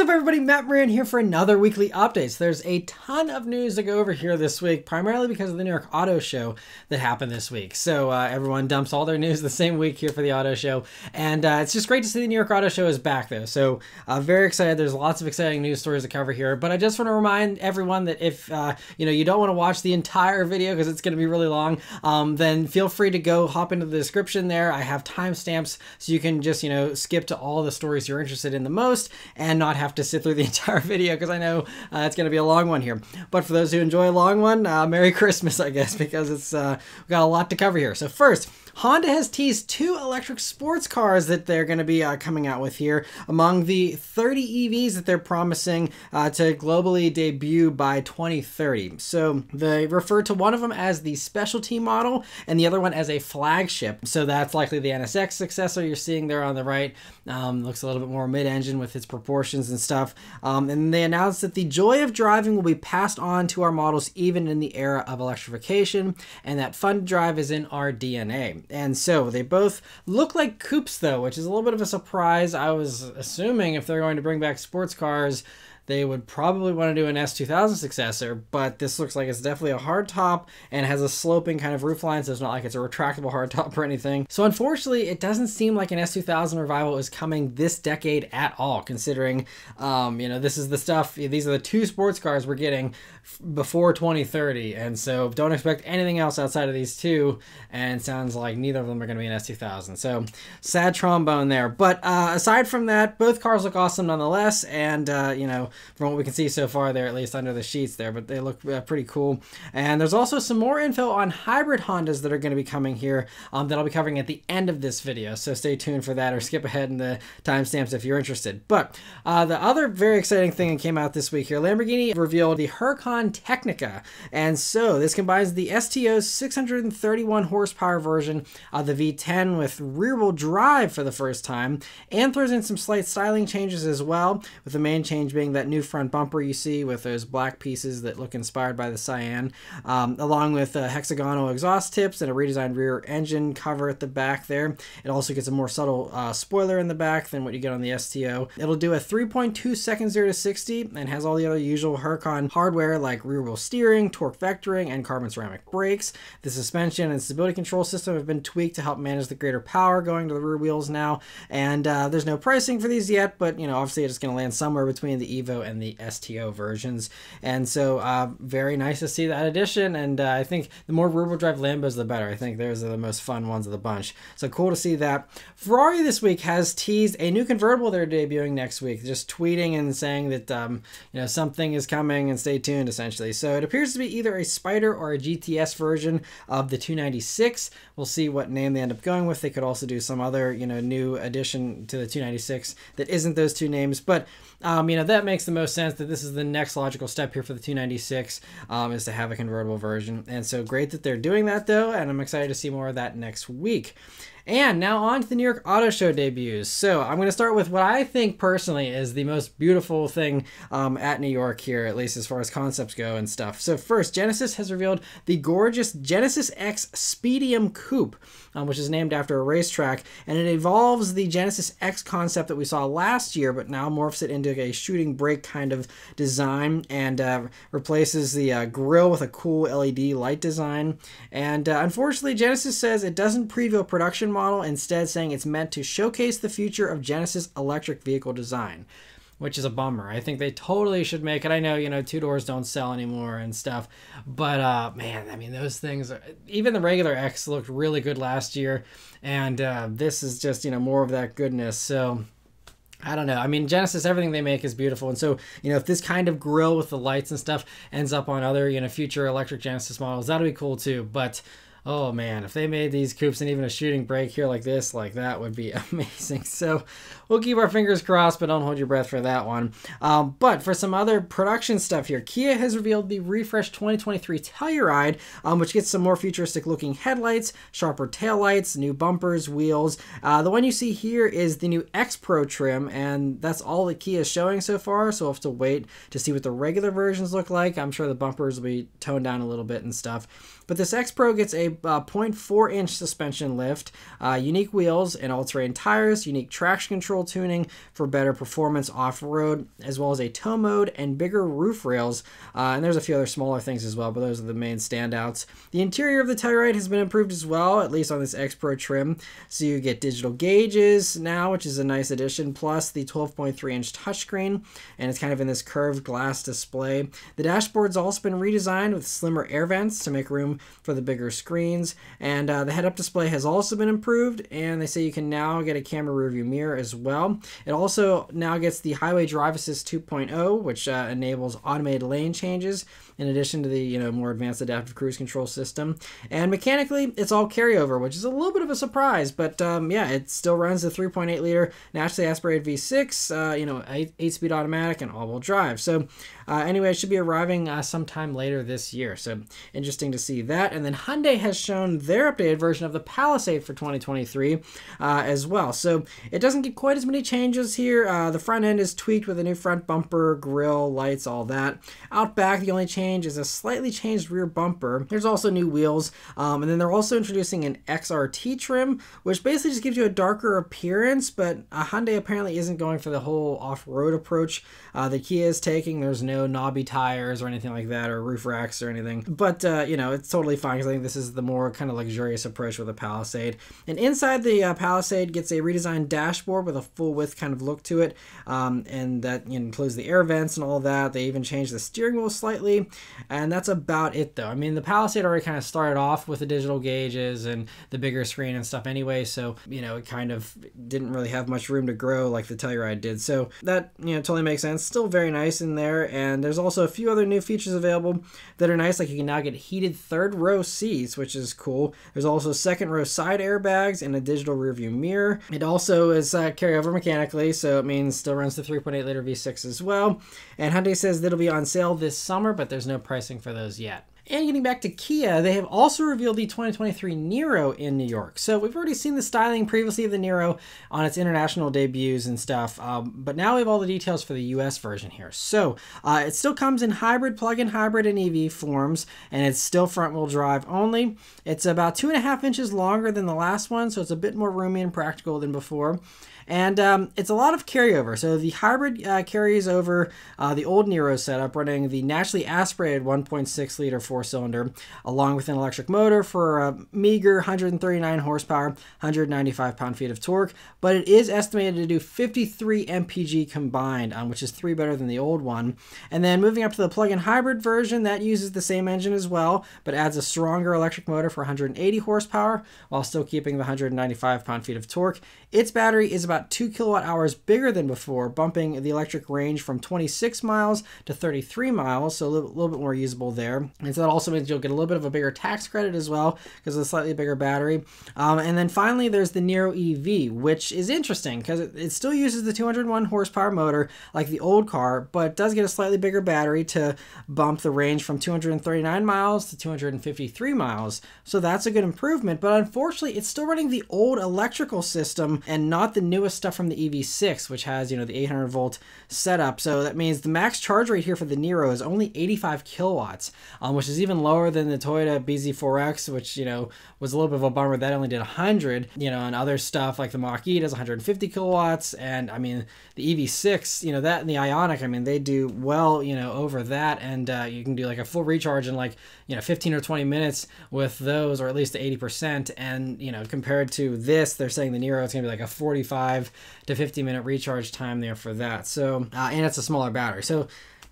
What's up everybody, Maran here for another weekly update. So there's a ton of news to go over here this week, primarily because of the New York Auto Show that happened this week. So everyone dumps all their news the same week here for the Auto Show. And it's just great to see the New York Auto Show is back though. So very excited. There's lots of exciting news stories to cover here. But I just want to remind everyone that if you don't want to watch the entire video because it's going to be really long, then feel free to go hop into the description there. I have timestamps so you can just skip to all the stories you're interested in the most and not have to sit through the entire video because I know it's going to be a long one here. But for those who enjoy a long one, Merry Christmas, I guess, because it's we've got a lot to cover here. So first, Honda has teased 2 electric sports cars that they're going to be coming out with here among the 30 EVs that they're promising to globally debut by 2030. So they refer to one of them as the specialty model and the other one as a flagship. So that's likely the NSX successor you're seeing there on the right. Looks a little bit more mid-engine with its proportions and stuff. And they announced that the joy of driving will be passed on to our models even in the era of electrification, and that fun to drive is in our DNA. And so they both look like coupes though, which is a little bit of a surprise. I was assuming if they're going to bring back sports cars, they would probably want to do an S2000 successor, but this looks like it's definitely a hardtop and has a sloping kind of roofline, so it's not like it's a retractable hardtop or anything. So unfortunately, it doesn't seem like an S2000 revival is coming this decade at all, considering, this is the stuff, these are the 2 sports cars we're getting before 2030, and so don't expect anything else outside of these 2, and it sounds like neither of them are going to be an S2000. So sad trombone there. But aside from that, both cars look awesome nonetheless, and from what we can see so far, they're at least under the sheets there, but they look pretty cool. And there's also some more info on hybrid Hondas that are going to be coming here that I'll be covering at the end of this video, so stay tuned for that or skip ahead in the timestamps if you're interested. But the other very exciting thing that came out this week here, Lamborghini revealed the Huracan Tecnica, and so this combines the STO's 631 horsepower version of the V10 with rear-wheel drive for the first time, and throws in some slight styling changes as well, with the main change being that new front bumper you see with those black pieces that look inspired by the cyan, along with hexagonal exhaust tips and a redesigned rear engine cover at the back there. It also gets a more subtle spoiler in the back than what you get on the STO. It'll do a 3.2 second 0 to 60 and has all the other usual Huracan hardware like rear wheel steering, torque vectoring, and carbon ceramic brakes. The suspension and stability control system have been tweaked to help manage the greater power going to the rear wheels now, and there's no pricing for these yet, but obviously it's going to land somewhere between the Evo and the STO versions, and so very nice to see that addition. And I think the more rear-wheel drive Lambos the better. I think those are the most fun ones of the bunch, so cool to see that. Ferrari this week has teased a new convertible they're debuting next week, just tweeting and saying that something is coming and stay tuned essentially. So it appears to be either a Spider or a GTS version of the 296. We'll see what name they end up going with. They could also do some other new addition to the 296 that isn't those 2 names, but that makes the most sense that this is the next logical step here for the 296, is to have a convertible version. And so great that they're doing that though, and I'm excited to see more of that next week. And now on to the New York Auto Show debuts. So I'm going to start with what I think personally is the most beautiful thing at New York here, at least as far as concepts go and stuff. So first, Genesis has revealed the gorgeous Genesis X Speedium Coupe, which is named after a racetrack, and it evolves the Genesis X concept that we saw last year, but now morphs it into a shooting brake kind of design and replaces the grille with a cool LED light design. And unfortunately, Genesis says it doesn't preview a production model, instead saying it's meant to showcase the future of Genesis electric vehicle design, which is a bummer. I think they totally should make it. I know, 2-doors don't sell anymore and stuff, but man, I mean, those things are, even the regular X looked really good last year, and this is just, more of that goodness. So I don't know. I mean, Genesis, everything they make is beautiful. And so, if this kind of grille with the lights and stuff ends up on other, future electric Genesis models, that'll be cool too. But oh man, if they made these coupes and even a shooting brake here like this, that would be amazing. So we'll keep our fingers crossed, but don't hold your breath for that one. But for some other production stuff here, Kia has revealed the refreshed 2023 Telluride, which gets some more futuristic looking headlights, sharper taillights, new bumpers, wheels. The one you see here is the new X Pro trim, and that's all that Kia is showing so far, so we'll have to wait to see what the regular versions look like. I'm sure the bumpers will be toned down a little bit and stuff. But this X Pro gets a 0.4-inch suspension lift, unique wheels and all-terrain tires, unique traction control tuning for better performance off-road, as well as a tow mode and bigger roof rails. And there's a few other smaller things as well, but those are the main standouts. The interior of the Telluride has been improved as well, at least on this X Pro trim. So you get digital gauges now, which is a nice addition, plus the 12.3-inch touchscreen, and it's kind of in this curved glass display. The dashboard's also been redesigned with slimmer air vents to make room for the bigger screens, and the head-up display has also been improved, and they say you can now get a camera rearview mirror as well. It also now gets the Highway Drive Assist 2.0, which enables automated lane changes, in addition to the more advanced adaptive cruise control system. And mechanically, it's all carryover, which is a little bit of a surprise, but yeah, it still runs the 3.8-liter naturally aspirated V6, 8-speed automatic and all-wheel drive. So anyway, it should be arriving sometime later this year. So interesting to see that. And then Hyundai has shown their updated version of the Palisade for 2023 as well. So it doesn't get quite as many changes here. The front end is tweaked with a new front bumper, grille, lights, all that. Out back, the only change is a slightly changed rear bumper. There's also new wheels, and then they're also introducing an XRT trim, which basically just gives you a darker appearance, but Hyundai apparently isn't going for the whole off-road approach that Kia is taking. There's no knobby tires or anything like that, or roof racks or anything, but it's totally fine, because I think this is the more kind of luxurious approach with the Palisade. And inside the Palisade gets a redesigned dashboard with a full-width kind of look to it, and that includes the air vents and all that. They even changed the steering wheel slightly, and that's about it though. I mean, the Palisade already kind of started off with the digital gauges and the bigger screen and stuff anyway, so it kind of didn't really have much room to grow like the Telluride did. So that totally makes sense. Still very nice in there, and there's also a few other new features available that are nice, like you can now get heated third row seats, which is cool. There's also second row side airbags and a digital rearview mirror. It also is carryover mechanically, so it means still runs the 3.8-liter V6 as well. And Hyundai says that'll be on sale this summer, but there's no pricing for those yet. And getting back to Kia, they have also revealed the 2023 Niro in New York. So we've already seen the styling previously of the Niro on its international debuts and stuff, but now we have all the details for the US version here. So it still comes in hybrid, plug-in hybrid, and EV forms, and it's still front-wheel drive only. It's about 2.5 inches longer than the last one, so it's a bit more roomy and practical than before. And it's a lot of carryover. So the hybrid carries over the old Niro setup, running the naturally aspirated 1.6-liter four-cylinder, along with an electric motor for a meager 139 horsepower, 195 pound-feet of torque. But it is estimated to do 53 mpg combined, which is 3 better than the old one. And then moving up to the plug-in hybrid version, that uses the same engine as well, but adds a stronger electric motor for 180 horsepower, while still keeping the 195 pound-feet of torque. Its battery is about 2 kilowatt hours bigger than before, bumping the electric range from 26 miles to 33 miles, so a little bit more usable there. And so that also means you'll get a little bit of a bigger tax credit as well, because of the slightly bigger battery. And then finally, there's the Niro EV, which is interesting, because it still uses the 201 horsepower motor like the old car, but it does get a slightly bigger battery to bump the range from 239 miles to 253 miles. So that's a good improvement, but unfortunately, it's still running the old electrical system and not the newest stuff from the EV6, which has, the 800 volt setup. So that means the max charge rate here for the Niro is only 85 kilowatts, which is even lower than the Toyota BZ4X, which, was a little bit of a bummer. That only did 100, and other stuff like the Mach-E does 150 kilowatts. And I mean, the EV6, that and the Ioniq, I mean, they do well, over that. And you can do like a full recharge in like, 15 or 20 minutes with those, or at least 80%. And, compared to this, they're saying the Niro, it's going to be like a 45 to 50 minute recharge time there for that. So, and it's a smaller battery. So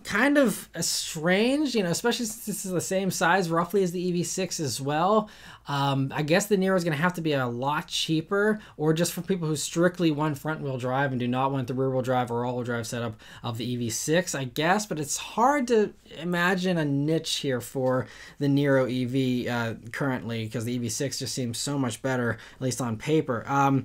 kind of strange, especially since this is the same size roughly as the EV6 as well. I guess the Niro is going to have to be a lot cheaper, or just for people who strictly want front wheel drive and do not want the rear wheel drive or all wheel drive setup of the EV6, I guess. But it's hard to imagine a niche here for the Niro EV currently, because the EV6 just seems so much better, at least on paper.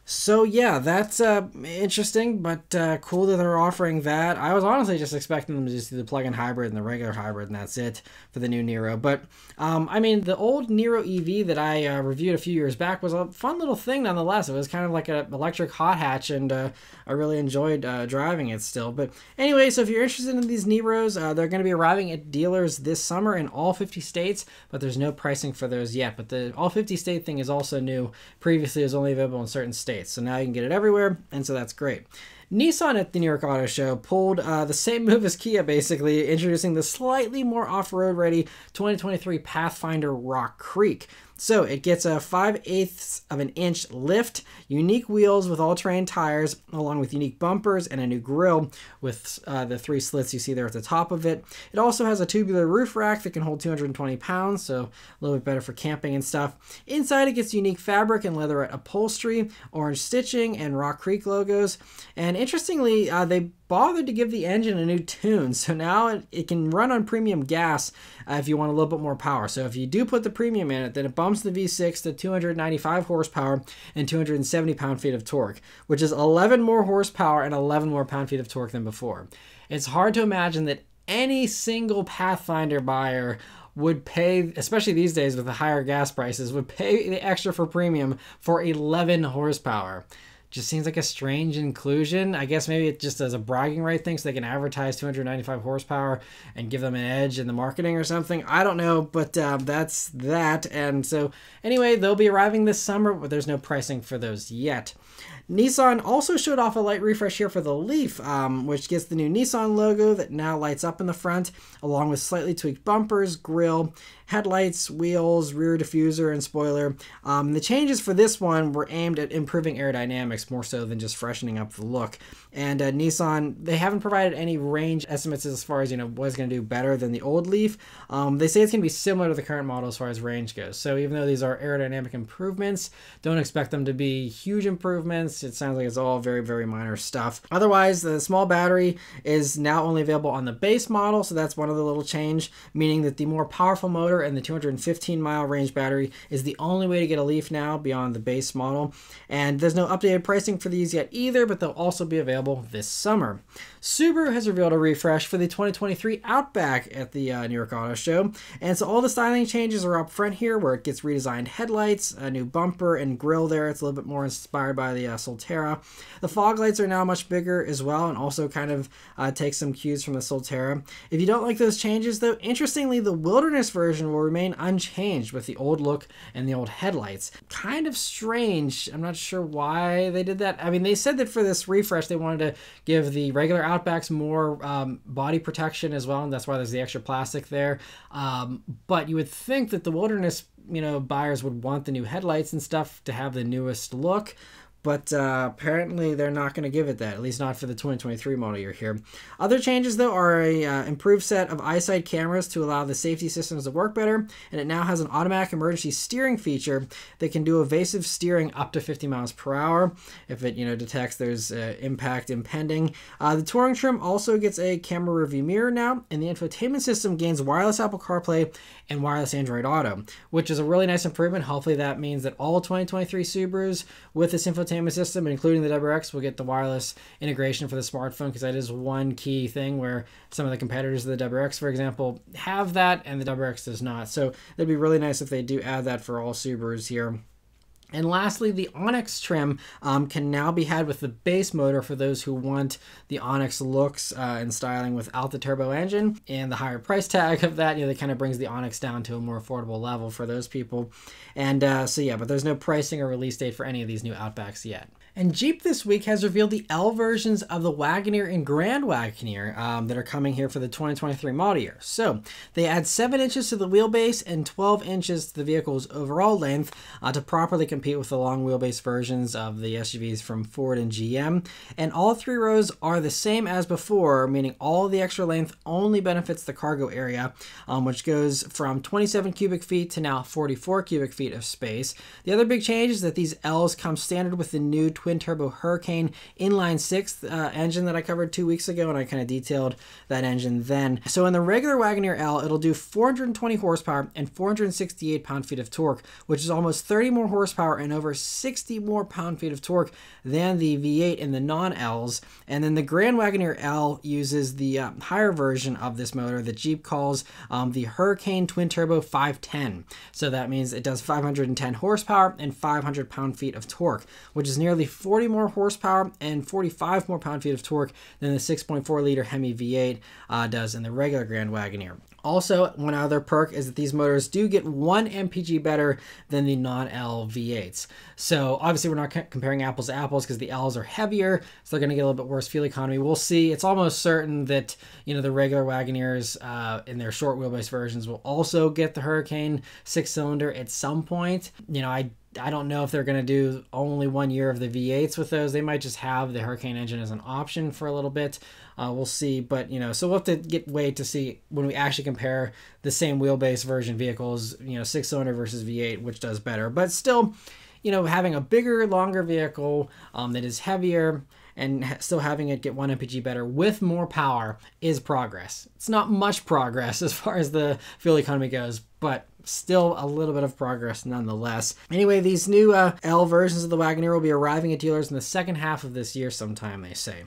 So yeah, that's interesting, but cool that they're offering that. I was honestly just expecting them to just do the plug-in hybrid and the regular hybrid, and that's it for the new Niro. But I mean, the old Niro EV that I reviewed a few years back was a fun little thing nonetheless. It was kind of like an electric hot hatch, and I really enjoyed driving it still. But anyway, so if you're interested in these Niros, they're going to be arriving at dealers this summer in all 50 states, but there's no pricing for those yet. But the all 50 state thing is also new. Previously, it was only available in certain states. So now you can get it everywhere, and so that's great. Nissan at the New York Auto Show pulled the same move as Kia, basically, introducing the slightly more off-road ready 2023 Pathfinder Rock Creek. So it gets a 5/8 of an inch lift, unique wheels with all-terrain tires, along with unique bumpers and a new grille with the 3 slits you see there at the top of it. It also has a tubular roof rack that can hold 220 pounds, so a little bit better for camping and stuff. Inside it gets unique fabric and leatherette upholstery, orange stitching, and Rock Creek logos. And interestingly, they bothered to give the engine a new tune, so now it can run on premium gas if you want a little bit more power. So if you do put the premium in it, then it bumps the V6 to 295 horsepower and 270 pound-feet of torque, which is 11 more horsepower and 11 more pound-feet of torque than before. It's hard to imagine that any single Pathfinder buyer would pay, especially these days with the higher gas prices, would pay the extra for premium for 11 horsepower. Just seems like a strange inclusion. I guess maybe it just as a bragging right thing so they can advertise 295 horsepower and give them an edge in the marketing or something. I don't know, but that's that. And so anyway, they'll be arriving this summer, but there's no pricing for those yet. Nissan also showed off a light refresh here for the Leaf, which gets the new Nissan logo that now lights up in the front, along with slightly tweaked bumpers, grille, headlights, wheels, rear diffuser, and spoiler. The changes for this one were aimed at improving aerodynamics more so than just freshening up the look. And Nissan, they haven't provided any range estimates as far as, you know, what it's going to do better than the old Leaf. They say it's going to be similar to the current model as far as range goes. So even though these are aerodynamic improvements, don't expect them to be huge improvements. It sounds like it's all very, very minor stuff. Otherwise, the small battery is now only available on the base model, so that's one of the little change, meaning that the more powerful motor and the 215-mile range battery is the only way to get a Leaf now beyond the base model. And there's no updated pricing for these yet either, but they'll also be available this summer. Subaru has revealed a refresh for the 2023 Outback at the New York Auto Show. And so all the styling changes are up front here, where it gets redesigned headlights, a new bumper and grille there. It's a little bit more inspired by the Solterra. The fog lights are now much bigger as well, and also kind of take some cues from the Solterra. If you don't like those changes though, interestingly, the Wilderness version will remain unchanged with the old look and the old headlights. Kind of strange. I'm not sure why they did that. I mean, they said that for this refresh they wanted to give the regular Outbacks more body protection as well, and that's why there's the extra plastic there. But you would think that the Wilderness, you know, buyers would want the new headlights and stuff to have the newest look. But apparently they're not going to give it that, at least not for the 2023 model year here. Other changes, though, are a improved set of eyesight cameras to allow the safety systems to work better, and it now has an automatic emergency steering feature that can do evasive steering up to 50 miles per hour if it, you know, detects there's impact impending. The Touring trim also gets a camera review mirror now, and the infotainment system gains wireless Apple CarPlay and wireless Android Auto, which is a really nice improvement. Hopefully that means that all 2023 Subarus with this infotainment system, including the WRX, will get the wireless integration for the smartphone, because that is one key thing where some of the competitors of the WRX, for example, have that and the WRX does not. So it'd be really nice if they do add that for all Subarus here. And lastly, the Onyx trim can now be had with the base motor for those who want the Onyx looks and styling without the turbo engine. And the higher price tag of that, you know, that kind of brings the Onyx down to a more affordable level for those people. And so yeah, but there's no pricing or release date for any of these new Outbacks yet. And Jeep this week has revealed the L versions of the Wagoneer and Grand Wagoneer that are coming here for the 2023 model year. So they add 7 inches to the wheelbase and 12 inches to the vehicle's overall length to properly compete with the long wheelbase versions of the SUVs from Ford and GM. And all 3 rows are the same as before, meaning all the extra length only benefits the cargo area, which goes from 27 cubic feet to now 44 cubic feet of space. The other big change is that these Ls come standard with the new twin-turbo Huracan inline-six engine that I covered 2 weeks ago, and I kind of detailed that engine then. So in the regular Wagoneer L, it'll do 420 horsepower and 468 pound-feet of torque, which is almost 30 more horsepower and over 60 more pound-feet of torque than the V8 in the non-Ls. And then the Grand Wagoneer L uses the higher version of this motor that Jeep calls the Huracan twin-turbo 510. So that means it does 510 horsepower and 500 pound-feet of torque, which is nearly 40 more horsepower and 45 more pound-feet of torque than the 6.4-liter Hemi V8 does in the regular Grand Wagoneer. Also, one other perk is that these motors do get 1 mpg better than the non-L V8s. So obviously we're not comparing apples to apples because the Ls are heavier, so they're going to get a little bit worse fuel economy. We'll see. It's almost certain that, you know, the regular Wagoneers in their short wheelbase versions will also get the Huracan 6-cylinder at some point. You know, I don't know if they're going to do only 1 year of the V8s with those. They might just have the Huracan engine as an option for a little bit. We'll see. But, you know, so we'll have to wait to see when we actually compare the same wheelbase version vehicles, you know, 6-cylinder versus V8, which does better. But still, you know, having a bigger, longer vehicle that is heavier and still having it get 1 mpg better with more power is progress. It's not much progress as far as the fuel economy goes, but still a little bit of progress nonetheless. Anyway, these new L versions of the Wagoneer will be arriving at dealers in the second half of this year sometime, they say.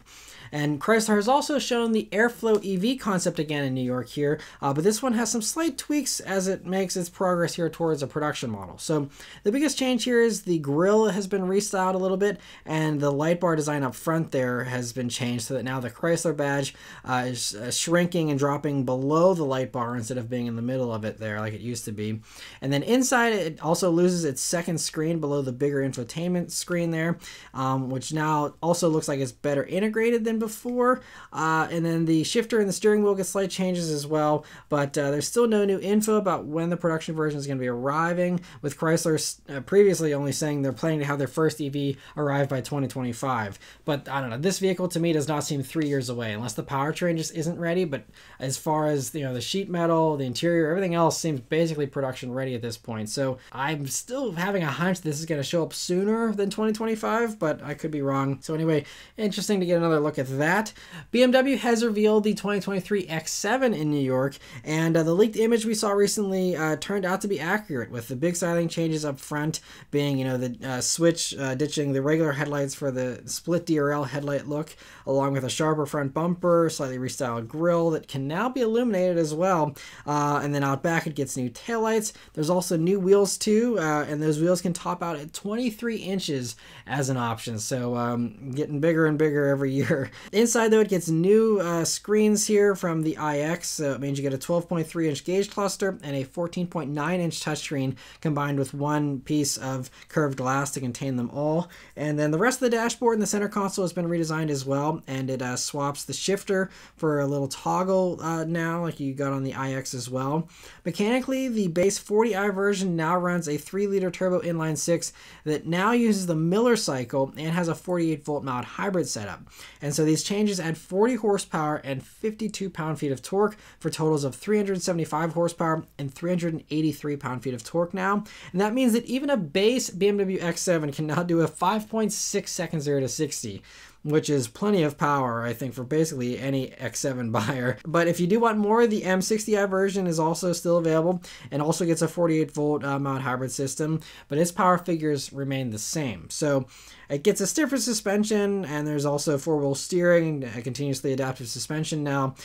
And Chrysler has also shown the Airflow EV concept again in New York here, but this one has some slight tweaks as it makes its progress here towards a production model. So the biggest change here is the grille has been restyled a little bit, and the light bar design up front there has been changed so that now the Chrysler badge is shrinking and dropping below the light bar instead of being in the middle of it there like it used to be. And then inside it also loses its second screen below the bigger infotainment screen there, which now also looks like it's better integrated than before. And then the shifter and the steering wheel get slight changes as well, but there's still no new info about when the production version is going to be arriving, with Chrysler previously only saying they're planning to have their first EV arrive by 2025. But I don't know, this vehicle to me does not seem 3 years away unless the powertrain just isn't ready. But as far as, you know, the sheet metal, the interior, everything else seems basically production ready at this point. So I'm still having a hunch this is going to show up sooner than 2025, but I could be wrong. So anyway, interesting to get another look at that. BMW has revealed the 2023 X7 in New York, and the leaked image we saw recently turned out to be accurate, with the big styling changes up front being, you know, the switch ditching the regular headlights for the split DRL headlight look, along with a sharper front bumper, slightly restyled grille that can now be illuminated as well, and then out back it gets new taillights. There's also new wheels too, and those wheels can top out at 23 inches as an option, so getting bigger and bigger every year. Inside though, it gets new screens here from the iX, so it means you get a 12.3-inch gauge cluster and a 14.9-inch touchscreen combined with one piece of curved glass to contain them all. And then the rest of the dashboard and the center console has been redesigned as well, and it swaps the shifter for a little toggle now, like you got on the iX as well. Mechanically, the base 40i version now runs a 3-liter turbo inline-six that now uses the Miller cycle and has a 48-volt mild hybrid setup. And so these changes add 40 horsepower and 52 pound-feet of torque for totals of 375 horsepower and 383 pound-feet of torque now. And that means that even a base BMW X7 can now do a 5.6 second 0 to 60. Which is plenty of power, I think, for basically any X7 buyer. But if you do want more, the M60i version is also still available and also gets a 48-volt mild hybrid system, but its power figures remain the same. So it gets a stiffer suspension, and there's also 4-wheel steering, a continuously adaptive suspension now,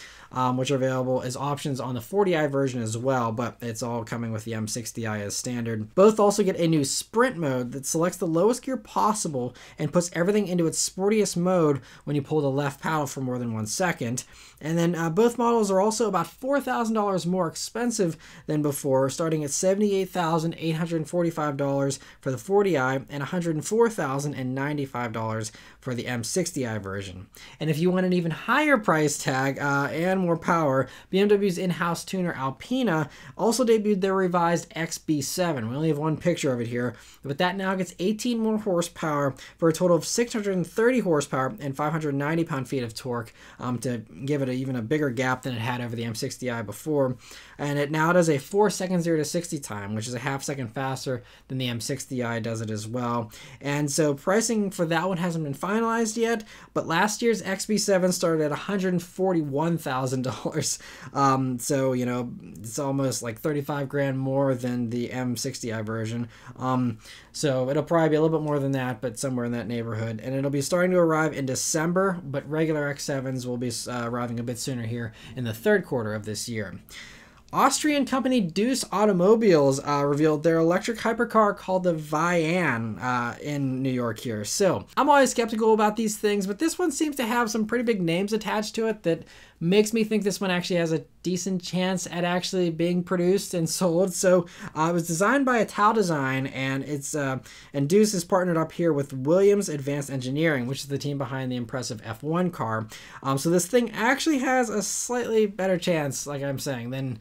which are available as options on the 40i version as well, but it's all coming with the M60i as standard. Both also get a new sprint mode that selects the lowest gear possible and puts everything into its sportiest mode when you pull the left paddle for more than 1 second. And then both models are also about $4,000 more expensive than before, starting at $78,845 for the 40i and $104,095 for the M60i version. And if you want an even higher price tag and more power, BMW's in-house tuner Alpina also debuted their revised XB7. We only have one picture of it here, but that now gets 18 more horsepower for a total of 630 horsepower and 590 pound-feet of torque, to give it even a bigger gap than it had over the M60i before. And it now does a 4-second 0 to 60 time, which is a half second faster than the M60i does it as well. And so price pricing for that one hasn't been finalized yet, but last year's XB7 started at $141,000. So, you know, it's almost like 35 grand more than the M60i version. So it'll probably be a little bit more than that, but somewhere in that neighborhood. And it'll be starting to arrive in December, but regular X7s will be arriving a bit sooner here in the third quarter of this year. Austrian company Deus Automobiles revealed their electric hypercar called the Vayanne in New York here. So I'm always skeptical about these things, but this one seems to have some pretty big names attached to it that makes me think this one actually has a decent chance at actually being produced and sold. So it was designed by Ital Design, and it's and Deus is partnered up here with Williams Advanced Engineering, which is the team behind the impressive F1 car. So this thing actually has a slightly better chance, like I'm saying,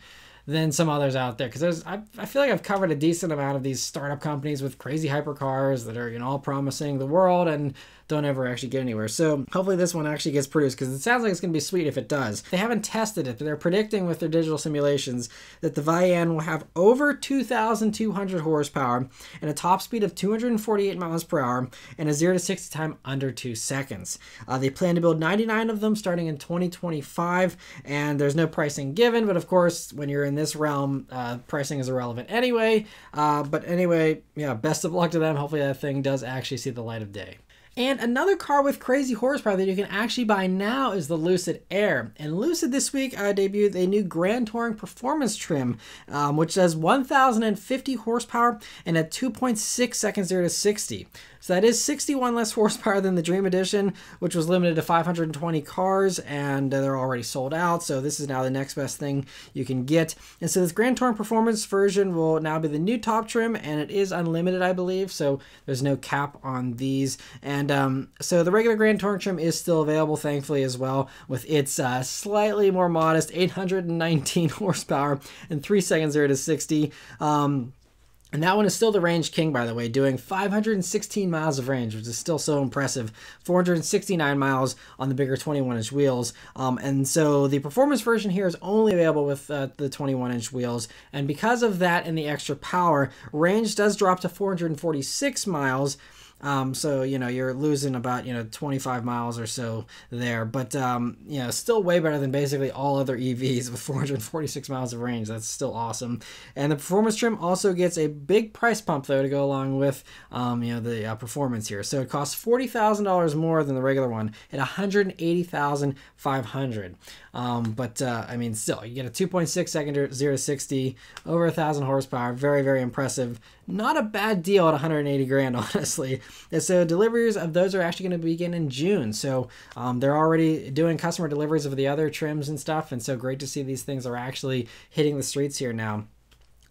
than some others out there, because I feel like I've covered a decent amount of these startup companies with crazy hypercars that are, you know, all promising the world and don't ever actually get anywhere. So hopefully this one actually gets produced, because it sounds like it's going to be sweet if it does. They haven't tested it, but they're predicting with their digital simulations that the Vayanne will have over 2,200 horsepower and a top speed of 248 miles per hour and a 0 to 60 time under 2 seconds. They plan to build 99 of them starting in 2025, and there's no pricing given, but of course when you're in this realm, pricing is irrelevant anyway. But anyway, yeah, best of luck to them. Hopefully that thing does actually see the light of day. And another car with crazy horsepower that you can actually buy now is the Lucid Air. And Lucid this week debuted a new Grand Touring Performance trim, which has 1,050 horsepower and a 2.6 seconds 0 to 60. So that is 61 less horsepower than the Dream Edition, which was limited to 520 cars, and they're already sold out. So this is now the next best thing you can get. And so this Grand Touring Performance version will now be the new top trim, and it is unlimited, I believe. So there's no cap on these. And so the regular Grand Touring trim is still available, thankfully, as well, with its slightly more modest 819 horsepower and 3 seconds 0 to 60. And that one is still the range king, by the way, doing 516 miles of range, which is still so impressive. 469 miles on the bigger 21-inch wheels. And so the performance version here is only available with the 21-inch wheels. And because of that and the extra power, range does drop to 446 miles. So, you know, you're losing about, 25 miles or so there, but, still way better than basically all other EVs with 446 miles of range. That's still awesome. And the performance trim also gets a big price pump, though, to go along with, the performance here. So it costs $40,000 more than the regular one at $180,500. I mean, still, you get a 2.6 second 0 to 60, over 1,000 horsepower. Very, very impressive. Not a bad deal at 180 grand, honestly. And so deliveries of those are actually going to begin in June. So they're already doing customer deliveries of the other trims and stuff. And so great to see these things are actually hitting the streets here now.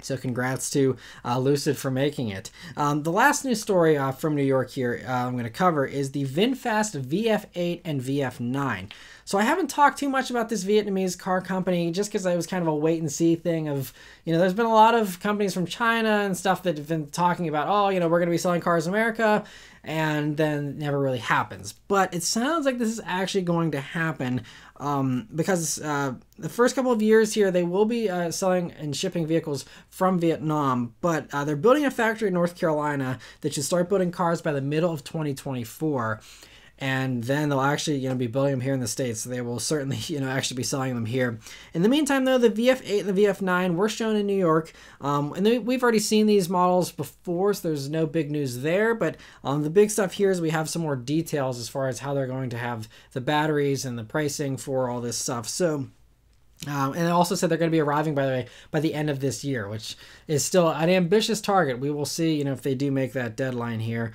So congrats to Lucid for making it. The last news story from New York here I'm going to cover is the Vinfast VF8 and VF9. So I haven't talked too much about this Vietnamese car company just because it was kind of a wait and see thing of, there's been a lot of companies from China and stuff that have been talking about, we're going to be selling cars in America, and then it never really happens. But it sounds like this is actually going to happen because the first couple of years here, they will be selling and shipping vehicles from Vietnam, but they're building a factory in North Carolina that should start building cars by the middle of 2024. And then they'll actually, be building them here in the States. So they will certainly, actually be selling them here. In the meantime, though, the VF8 and the VF9 were shown in New York. And we've already seen these models before, so there's no big news there. But the big stuff here is we have some more details as far as how they're going to have the batteries and the pricing for all this stuff. So... and they also said they're going to be arriving, by the way, by the end of this year, which is still an ambitious target. We will see, if they do make that deadline here.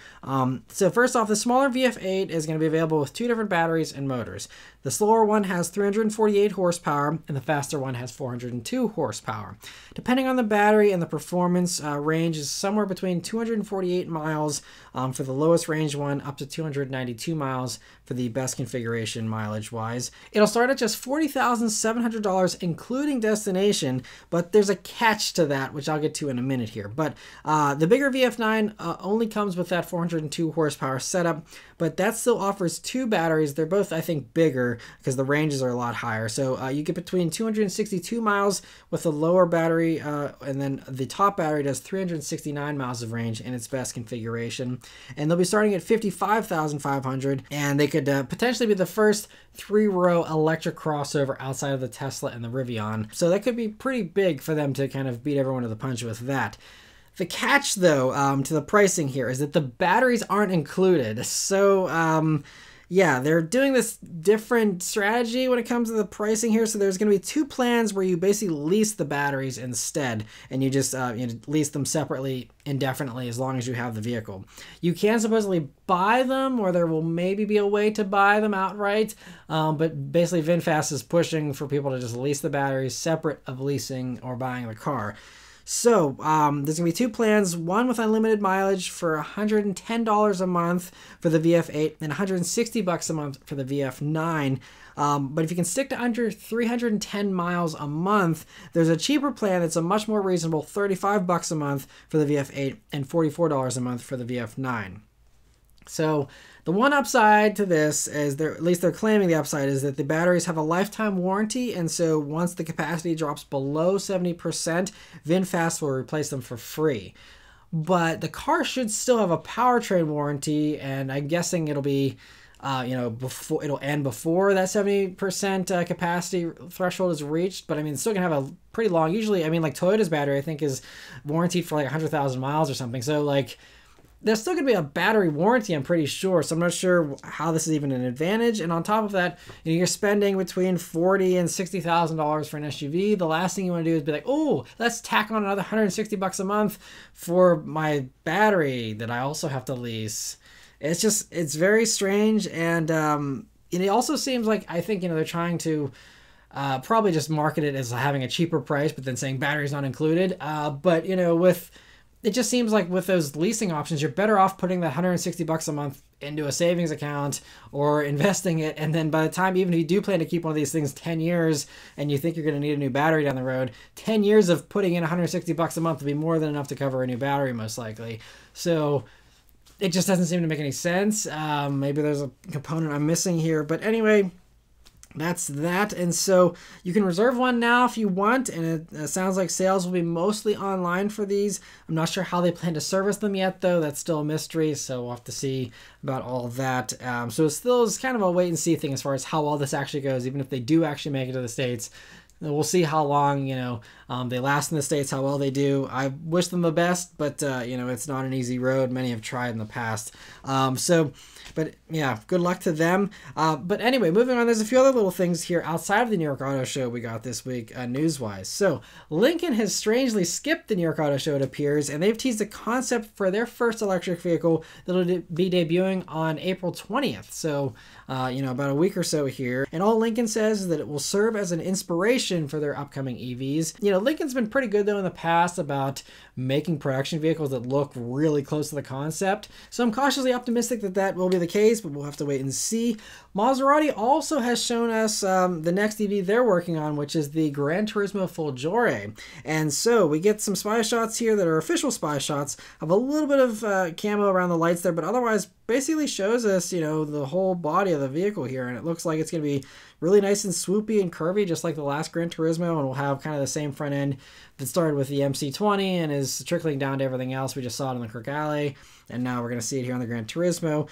So first off, the smaller VF8 is going to be available with 2 different batteries and motors. The slower one has 348 horsepower, and the faster one has 402 horsepower. Depending on the battery and the performance, range is somewhere between 248 miles for the lowest range one, up to 292 miles for the best configuration mileage-wise. It'll start at just $40,700 $400 including destination, but there's a catch to that, which I'll get to in a minute here. But the bigger VF9 only comes with that 402 horsepower setup, but that still offers 2 batteries. They're both, I think, bigger because the ranges are a lot higher. So you get between 262 miles with a lower battery, and then the top battery does 369 miles of range in its best configuration. And they'll be starting at $55,500, and they could potentially be the first 3-row electric crossover outside of the Tesla and the Rivian. So that could be pretty big for them to kind of beat everyone to the punch with that. The catch, though, to the pricing here is that the batteries aren't included. So, yeah, they're doing this different strategy when it comes to the pricing here. So there's going to be 2 plans where you basically lease the batteries instead, and you just lease them separately indefinitely as long as you have the vehicle. You can supposedly buy them, or there will maybe be a way to buy them outright, but basically VinFast is pushing for people to just lease the batteries separate of leasing or buying the car. So there's going to be 2 plans, one with unlimited mileage for $110 a month for the VF8 and $160 a month for the VF9. But if you can stick to under 310 miles a month, there's a cheaper plan that's a much more reasonable $35 a month for the VF8 and $44 a month for the VF9. So the one upside to this is, at least they're claiming the upside, is that the batteries have a lifetime warranty, and so once the capacity drops below 70%, VinFast will replace them for free. But the car should still have a powertrain warranty, and I'm guessing it'll be it'll end before that 70% capacity threshold is reached. But I mean, it's still gonna have a pretty long, usually, I mean, like Toyota's battery I think is warranted for like 100,000 miles or something, so like there's still going to be a battery warranty, I'm pretty sure. So I'm not sure how this is even an advantage. And on top of that, you're spending between $40,000 and $60,000 for an SUV. The last thing you want to do is be like, oh, let's tack on another $160 a month for my battery that I also have to lease. It's very strange. And it also seems like, I think, they're trying to probably just market it as having a cheaper price, but then saying battery's not included. But, it just seems like with those leasing options, you're better off putting that $160 a month into a savings account or investing it. And then by the time, even if you do plan to keep one of these things 10 years and you think you're going to need a new battery down the road, 10 years of putting in $160 a month will be more than enough to cover a new battery, most likely. So it just doesn't seem to make any sense. Maybe there's a component I'm missing here. But anyway, that's that. And so you can reserve one now if you want, and it sounds like sales will be mostly online for these. I'm not sure how they plan to service them yet, though. That's still a mystery, so we'll have to see about all of that. So it still is kind of a wait and see thing as far as how well this actually goes, even if they do actually make it to the States. We'll see how long, they last in the States, how well they do. I wish them the best, but, it's not an easy road. Many have tried in the past. But yeah, good luck to them. But anyway, moving on, there's a few other little things here outside of the New York Auto Show we got this week, news-wise. So Lincoln has strangely skipped the New York Auto Show, it appears, and they've teased a concept for their first electric vehicle that'll be debuting on April 20th. So, about a week or so here. And all Lincoln says is that it will serve as an inspiration for their upcoming EVs. Lincoln's been pretty good, though, in the past about making production vehicles that look really close to the concept. So I'm cautiously optimistic that that will be the case, but we'll have to wait and see. Maserati also has shown us the next EV they're working on, which is the GranTurismo Folgore. And so we get some spy shots here that are official spy shots of a little bit of camo around the lights there, but otherwise basically shows us, the whole body of the vehicle here. And it looks like it's going to be really nice and swoopy and curvy, just like the last GranTurismo, and we'll have kind of the same front end that started with the MC20 and is trickling down to everything else. We just saw it in the Crook Alley, and now we're going to see it here on the GranTurismo.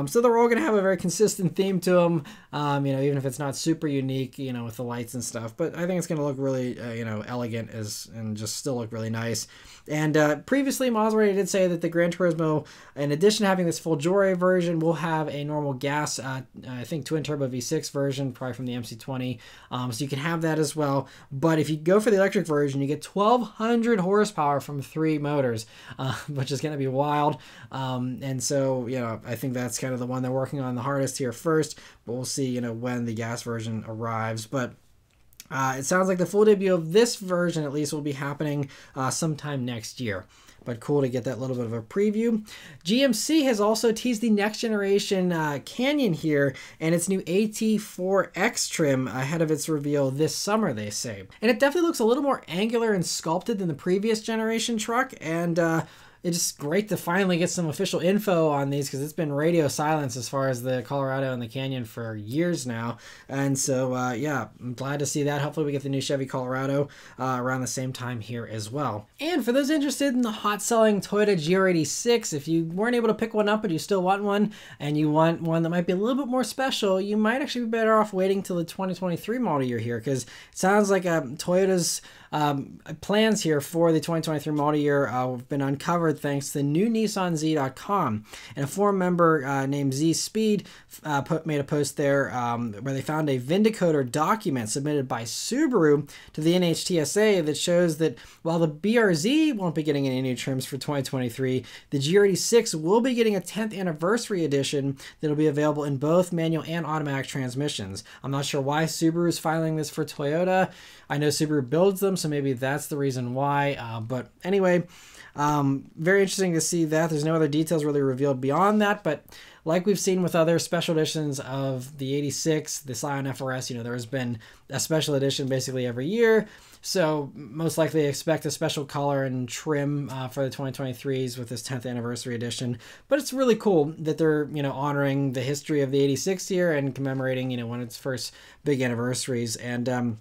So they're all going to have a very consistent theme to them, even if it's not super unique, with the lights and stuff. But I think it's going to look really, elegant and just still look really nice. And previously, Maserati did say that the GranTurismo, in addition to having this Folgore version, will have a normal gas, I think twin turbo V6 version, probably from the MC20. So you can have that as well. But if you go for the electric version, you get 1,200 horsepower from 3 motors, which is going to be wild. And so, I think that's kind of the one they're working on the hardest here first. But we'll see, when the gas version arrives. But it sounds like the full debut of this version, at least, will be happening sometime next year. but cool to get that little bit of a preview. GMC has also teased the next generation Canyon here and its new AT4X trim ahead of its reveal this summer, they say. And it definitely looks a little more angular and sculpted than the previous generation truck, and it's just great to finally get some official info on these because it's been radio silence as far as the Colorado and the Canyon for years now. And so, yeah, I'm glad to see that. Hopefully we get the new Chevy Colorado around the same time here as well. And for those interested in the hot-selling Toyota GR86, if you weren't able to pick one up but you still want one, and you want one that might be a little bit more special, you might actually be better off waiting till the 2023 model year here, because it sounds like Toyota's plans here for the 2023 model year have been uncovered thanks to newnissanz.com, and a forum member named Z Speed made a post there where they found a Vindicator document submitted by Subaru to the NHTSA that shows that while the BRZ won't be getting any new trims for 2023, the GR86 will be getting a 10th anniversary edition that'll be available in both manual and automatic transmissions. I'm not sure why Subaru is filing this for Toyota. I know Subaru builds them, so maybe that's the reason why. But anyway, very interesting to see that. There's no other details really revealed beyond that, but like we've seen with other special editions of the 86, the Scion FRS, you know, there has been a special edition basically every year. So most likely expect a special color and trim for the 2023s with this 10th anniversary edition. But it's really cool that they're, you know, honoring the history of the 86 here and commemorating, you know, one of its first big anniversaries. And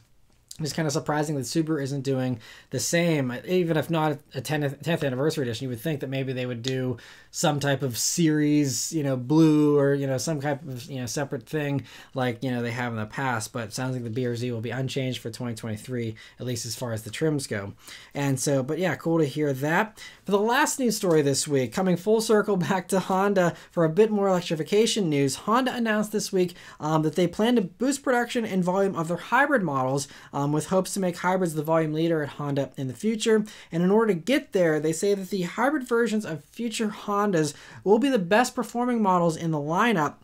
it's kind of surprising that Subaru isn't doing the same. Even if not a 10th anniversary edition, you would think that maybe they would do some type of series, you know, blue, or, you know, some type of, you know, separate thing like, you know, they have in the past. But it sounds like the BRZ will be unchanged for 2023, at least as far as the trims go. And so, but yeah, cool to hear that. For the last news story this week, coming full circle back to Honda for a bit more electrification news, Honda announced this week that they plan to boost production and volume of their hybrid models, with hopes to make hybrids the volume leader at Honda in the future. And in order to get there, they say that the hybrid versions of future Hondas will be the best performing models in the lineup,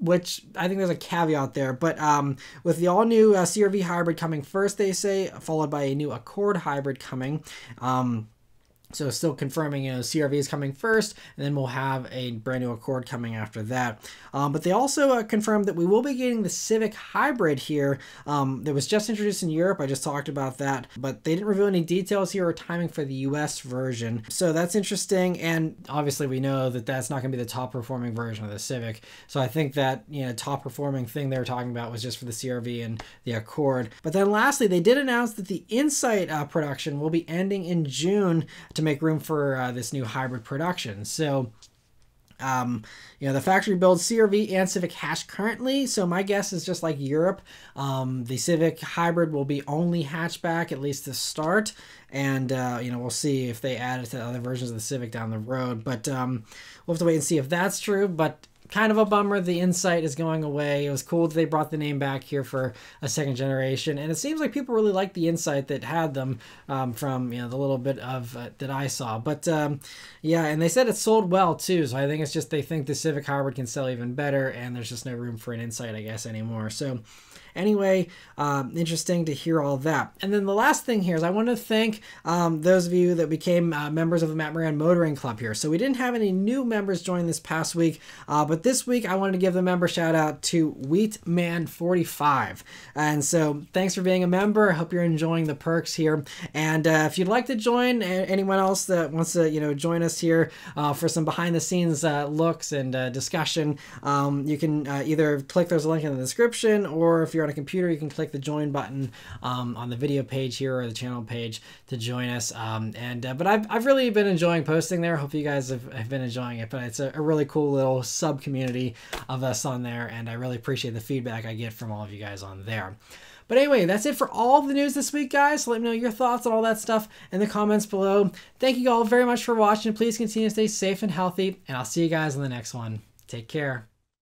which I think there's a caveat there. But with the all-new CR-V hybrid coming first, they say, followed by a new Accord hybrid coming. So still confirming, you know, CR-V is coming first, and then we'll have a brand new Accord coming after that. But they also confirmed that we will be getting the Civic Hybrid here. That was just introduced in Europe. I just talked about that, but they didn't reveal any details here or timing for the US version. So that's interesting, and obviously we know that that's not going to be the top performing version of the Civic. So I think that, you know, top performing thing they were talking about was just for the CR-V and the Accord. But then lastly, they did announce that the Insight production will be ending in June to make room for this new hybrid production. So you know, the factory builds CR-V and Civic hatch currently, so my guess is just like Europe, the Civic Hybrid will be only hatchback, at least to start, and you know, we'll see if they add it to other versions of the Civic down the road, but we'll have to wait and see if that's true. But kind of a bummer the Insight is going away. It was cool that they brought the name back here for a second generation, and it seems like people really like the Insight that had them from, you know, the little bit of that I saw. But yeah, and they said it sold well too, so I think it's just they think the Civic Hybrid can sell even better, and there's just no room for an Insight, I guess, anymore. So anyway, interesting to hear all that. And then the last thing here is I want to thank those of you that became members of the Matt Moran Motoring Club here. So we didn't have any new members join this past week, but this week I wanted to give the member shout out to Wheatman45. And so thanks for being a member. I hope you're enjoying the perks here. And if you'd like to join, anyone else that wants to, you know, join us here for some behind the scenes looks and discussion, you can either click, there's a link in the description, or if you're on a computer, you can click the join button on the video page here or the channel page to join us. But I've really been enjoying posting there. Hope you guys have been enjoying it. But it's a really cool little sub community of us on there, and I really appreciate the feedback I get from all of you guys on there. But anyway, that's it for all of the news this week, guys. So let me know your thoughts on all that stuff in the comments below. Thank you all very much for watching. Please continue to stay safe and healthy, and I'll see you guys in the next one. Take care.